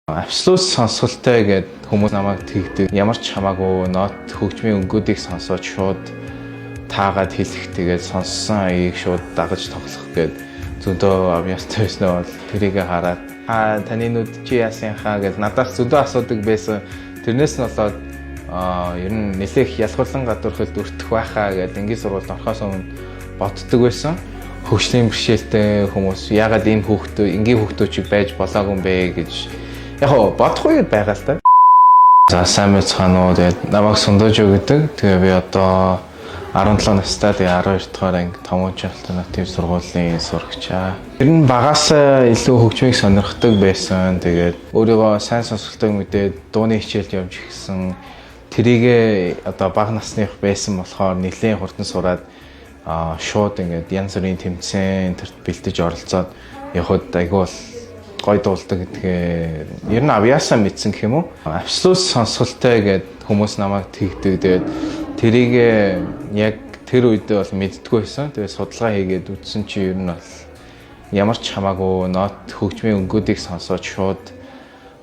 Absolute сонсголтой гэдэг хүмүүс намайг тэгдэг. Ямар ч хамаагүй нот хөгжмийн өнгүүдийг сонсоод шууд таагаад хэлэх, тэгээд сонссон аяыг шууд дагаж тоглох гэдэг зөндөө авьяастай байсан бол тэрийг хараад таны нүд чи яасан хаа гэж надаас зөндөө асуудаг байсан. Тэрнээс нь болоод ер нь нэлээх ялгарлан гадуурхалд өртөх байхаа гэдэг ингийн сургуульд орохоос өмнө боддог байсан. Хөгжлийн бэрхшээлтэй хүмүүс яагаад ийм хүүхдүүд энгийн хүүхдүүд байж болоогүй юм бэ гэж яг бодохгүй байгаа л та. За сайн мэцгаануу тэгээд намайг Сундаж гэдэг. Тэгээ би одоо 17 настай, тэгээ 12 дахь анги 5 альтернатив сургуулийн сурагчаа. Ер нь багасаа илүү хөгжмийг сонирхдаг байсан. Тэгээд өөрийгөө сайн сонсголтойг мэдээд дууны хичээлд явж ирсэн. Тэрийгээ одоо бага насных байсан болохоор нэлээд хурдан сураад шууд ингээд янз бүрийн тэмцээн энтерт бэлдэж оролцоод явхад айгүй гой дуулдаг гэдгээ ер нь авьяасаа мэдсэн гэх юм уу. Absolute сонсголтой гэдэг хүмүүс намайг тэгдэг. Тэгээд тэрийг яг тэр үедээ бол мэддэггүй байсан. Тэгээд судалгаа хийгээд үзсэн чи ер нь бол ямар ч хамаагүй нот хөгжмийн өнгүүдийг сонсоод шууд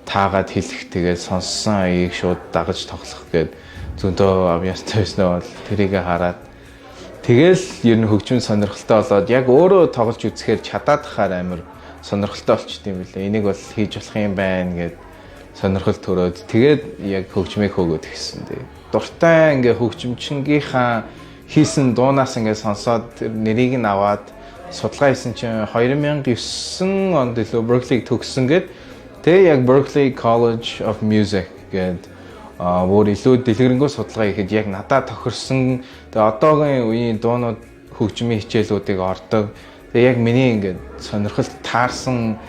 таагаад хэлэх, тэгээд сонссон аяыг шууд дагаж тоглох гэдэг зөндөө авьяастай байсан бол тэрийг хараад тэгэл ер нь хөгжмийн сонирхолтой болоод яг өөрөө тоглож үзэхээр чадаад хахаар амар сонирхолтой болчт юм билээ. Энийг бол хийж болох юм байна гэд сонирхол төрөөд тэгээд яг хөгжмийг хөөгөөд гисэн. Тэгээд дуртай ингээ хөгжимчнгийнхаа хийсэн дуунаас ингээ сонсоод нэрийг нь аваад судалгаа хийсэн чинь 2009 онд илүү Berkeley-г төгссөн гэд тэгээд яг Berkeley College of Music гэд өөр илүү дэлгэрэнгүй судалгаа хийхэд яг надад тохирсон. Тэгээд одоогийн үеийн дуунууд хөгжмийн хичээлүүдийг ордог. Тэгээ яг миний ингээд сонирхолд таарсан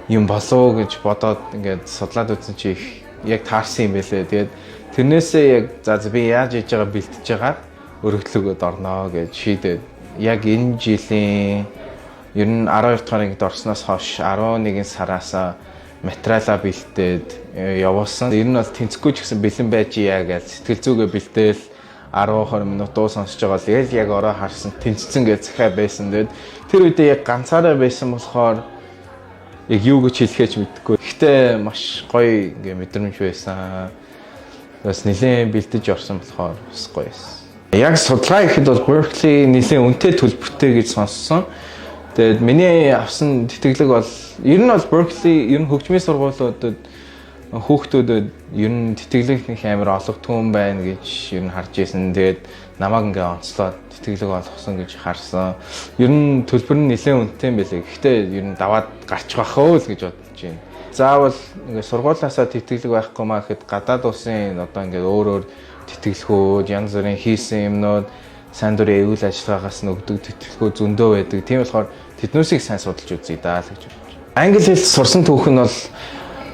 юм болов гэж бодоод ингээд судлаад үзсэн чи их яг таарсан юм байлээ. Тэгээд тэрнээсээ яг за би яаж хийж байгаа бэлтэж байгаа өргөдлөгөд орноо гэж шийдээд яг энэ жилийн ер нь 12 дахь ангид орсноос хойш 11 сараас материалаа бэлтээд явуулсан. Ер нь бол тэнцэхгүй ч гэсэн бэлэн байж яа гэж сэтгэл зүгээ бэлдээл 10-20 минут дуу сонсож байгаа л яг ороо харсан тэнцсэн гэж захиа байсан. Тэгээд тэр үедээ яг ганцаараа байсан болохоор яг юу гэж хэлэхээ ч мэдэхгүй. Гэхдээ маш гоё ингээ мэдрэмж байсан. Бас нэлээд бэлдэж орсон болохоор бас гоё байсан. Яг судалгаа ихэд бол Berkeley нэлээд үнэтэй төлбөртэй гэж сонссон. Тэгээд миний авсан тэтгэлэг бол ер нь бол Berkeley ер нь хөгжмийн сургуулиудад хүүхдүүдэд ер нь тэтгэлэг амар олгдгүй байна гэж ер нь харж ирсэн. Тэгээд намайг ингээ онцлоод тэтгэлэг олгосон гэж харсан. Ер нь төлбөр нь нэлээд үнэтэй юм байлээ. Гэхдээ ер нь даваад гарч байх уу л гэж бодож байна. Заавал ингээ сургуулиасаа тэтгэлэг байхгүй маа гэхэд гадаад улсын одоо ингээ өөр тэтгэлгүүд, янз бүрийн хийсэн юмнууд, сайн дурын үйл ажиллагаагаас нь өгдөг тэтгэлгүүд зөндөө байдаг. Тийм болохоор тэднүүсийг сайн судалж үзье даа л гэж бодож байна. Англи хэл сурсан түүх нь бол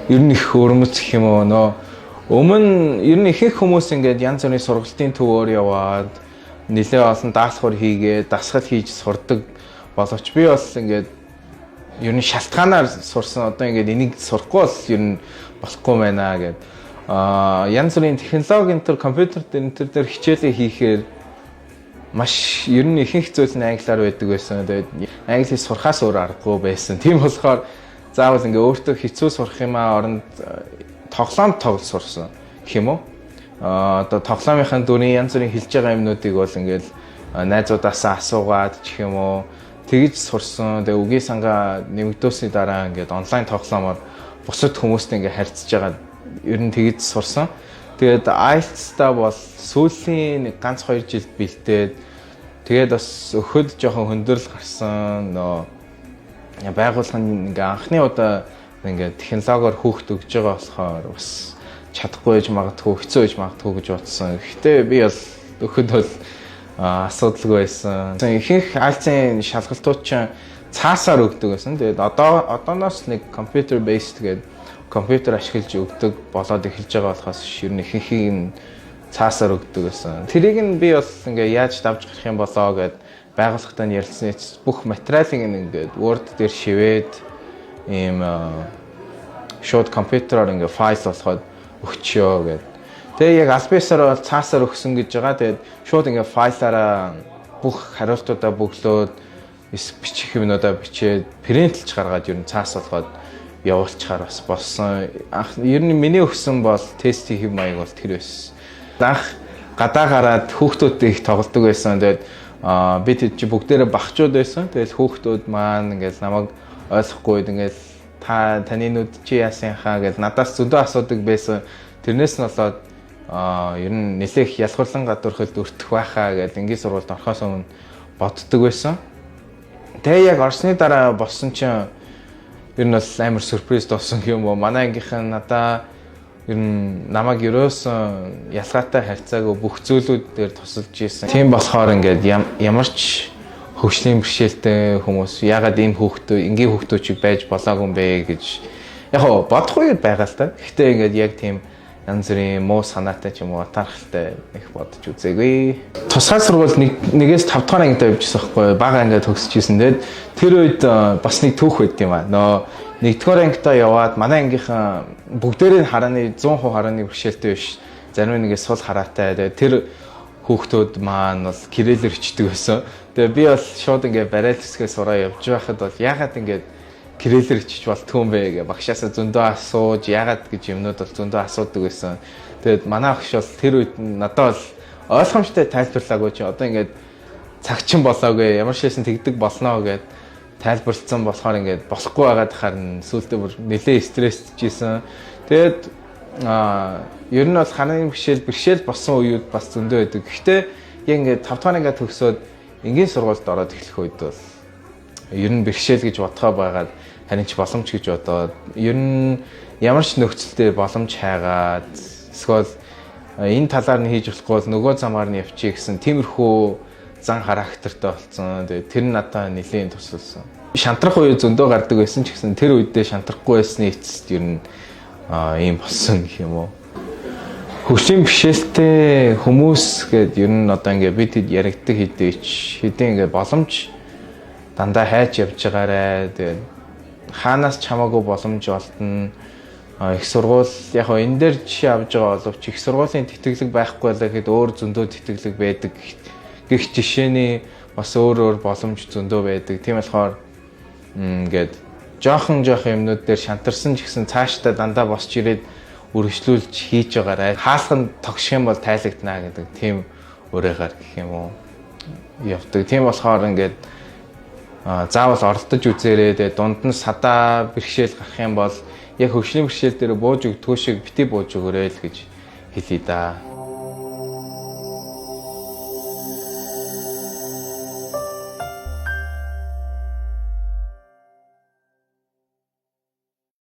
ер нь их өрмөц гэх юм уу нөө. Өмнө ер нь ихэнх хүмүүс ингээд янз бүрийн сургалтын төвөөр яваад нэлээ олон даалгавар хийгээд дасгал хийж сурдаг боловч би бол ингээд ер нь шалтгаанаар сурсан. Одоо ингээд энийг сурахгүй бол ер нь болохгүй байна гэд янз бүрийн технологи компьютер дээр хичээлээ хийхээр маш ер нь ихэнх зүйл нь англиар байдаг байсан. Тэгээд англи сурахаас өөр аргагүй байсан. Тийм болохоор заавал ингээ өөртөө хэцүү сурах юм оронд тоглоом тоглож сурсан гэх юм уу. Одоо тоглоомынхаа дүрийн янз бүрийн хэлж байгаа юмнуудыг бол ингээл найзуудаасаа асуугаад гэх юм уу тэгж сурсан. Тэгээ үгийн сангаа нэмэгдүүлсний дараа ингээд онлайн тоглоомоор бусад хүмүүстэй ингээ харьцаж байгаа ер нь тэгж сурсан. Тэгээд IELTS-та бол сүүлийн ганц 2 жилд бэлдээд тэгээд бас өхөд жоохон хөндрөл гарсан. Нөө байгууллагын ингээ анхны удаа ингээ технологиор хүүхд өгж байгаа болохоор бас чадахгүй байж магадгүй, хэцүү байж магадгүй гэж бодсон. Гэхдээ би бол өхөд бол асуудалгүй байсан. Ихэнх IELTS-ийн шалгалтууд чинь цаасаар өгдөг байсан. Тэгээд одооноос нэг computer based гэдэг компьютер ашиглаж өгдөг болоод эхэлж байгаа болохоос ер нь ихэнхийг нь цаасаар өгдөг байсан. Тэрийг нь би бол ингээ яаж давж гарах юм болоо гэд байгууллагатай нь ярилцсан. Бүх материалыг ингээд Word дээр шивээд ийм шууд компьютероор ингээ файл болгоод өгчөө гэд. Тэгээ яг албасаар бол цаасаар өгсөн гэж байгаа. Тэгээд шууд ингээ файлаараа бүх хариултуудаа бөглөөд бичих юмнуудаа бичээд принтлж гаргаад ер нь цаас болгоод явуулчихаар бас болсон. Ер нь миний өгсөн бол тестийн хэв маяг бол тэр байсан. Анх гадаа гараад хүүхдүүдтэй их тоглодог байсан. Тэгээд бид чи бүгдээрээ багчууд байсан. Тэгэл хүүхдүүд маань ингээл намайг ойлгохгүй ингээл таны нүд чи яасан хаа гэж надаас зөндөө асуудаг байсан. Тэрнээс нь болоод ер нь нэлээх ялхуурлан гадуурхалд өртөх байхаа гэж ингийн сургуульд орохоос өмнө боддог байсан. Тэгээ яг орсны дараа болсон чинь ер нь бол амар сюрприз болсон юм уу. Манай ангийнхан надаа ер нь намайг ерөөсөн ялгаатай харьцаагүй бүх зүйлүүд дээр тусалж ийсэн. Тийм болохоор ингээд ямар ч хөгжлийн бэрхшээлтэй хүмүүс ягаад ийм энгийн хүүхдүүд чиг байж болоогүй юм бэ гэж яг бодохгүй байгаа л та. Гэхдээ ингээд яг тийм янз бүрийн муу санаатай ч юм уу атаархалтай их бодож үзээгүй. Тусгай сургууль 1-ээс 5 дахь ангид явжсэн байхгүй бага ангид төгсөжсэн. Тэгээд тэр үед бас нэг түүх байд юм аа. Нөө 1-р ангидаа яваад манай ангийнхан бүгдээрээ харааны 100% харааны бэрхшээлтэй биш. Зарим нэгээс сул хараатай. Тэгээд тэр хүүхдүүд маань бол кириллэр хичдэг байсан. Тэгээ би бол шууд ингээд барайл хэсгээ сураа явж байхад бол ягаад ингээд кириллэр хичиж болтгүй юм бэ гэж багшаасаа зөндөө асууж ягаад гэж юмнууд бол зөндөө асуудаг байсан. Тэгээд манай багш бол тэр үед надад бол ойлгомжтой тайлбарлаагүй чи одоо ингээд цагчин болоогүй ямар шээсэн тэгдэг болноо гэд тайлбарлцсан болохоор ингээд болохгүй байгаад харна сүултээ бүр нэлээ стрессжсэн. Тэгээд ер нь бол харааны бэрхшээл болсон үеуд бас зөндөө байдаг. Гэхдээ яг ингээд 5 дахь ангид төгсөөд энгийн сургуульд ороод эхлэх үед бол ер нь бэрхшээл гэж бодхоо байгаад харин ч боломж гэж бодоод ер нь ямар ч нөхцөлтэй боломж хайгаад эсвэл энэ талаар нь хийж болохгүй бол нөгөө замаар нь явчих гэсэн тиймэрхүү зан характертай болсон. Тэгээд тэр нь надад нэлээд тусалсан. Шантрах үе зөндөө гардаг байсан ч гэсэн тэр үедээ шантрахгүй байсны эцэст ер нь ийм болсон гэх юм уу. Хөгжлийн бэрхшээлтэй хүмүүс гээд ер нь одоо ингээд бид хэд яригддаг хэдийн ингээд боломж дандаа хайж явж байгаарэ. Тэгээд хаанаас ч хамаагүй боломж олдно. Их сургууль яг хоо энэ дээр жишээ авж байгаа боловч их сургуулийн тэтгэлэг байхгүй байлаа гэхэд өөр зөндөө тэтгэлэг байдаг. Гэх жишээний бас өөр боломж зөндөө байдаг. Тийм болохоор ингээд жоохон юмнууд дээр шантарсан ч гэсэн цаашдаа дандаа босч ирээд үргэлжлүүлж хийж байгаарай. Хаалхан тогших юм бол тайлагдана гэдэг тийм өрөөгөр гэх юм уу явдаг. Тийм болохоор ингээд заавал оролдож үзээрэй. Тэгээ дунд нь садаа бэрхшээл гарах юм бол яг хөгжлийн бэрхшээл дээр бууж өгдгөө шиг бити бууж өгөөрэй л гэж хэлье да.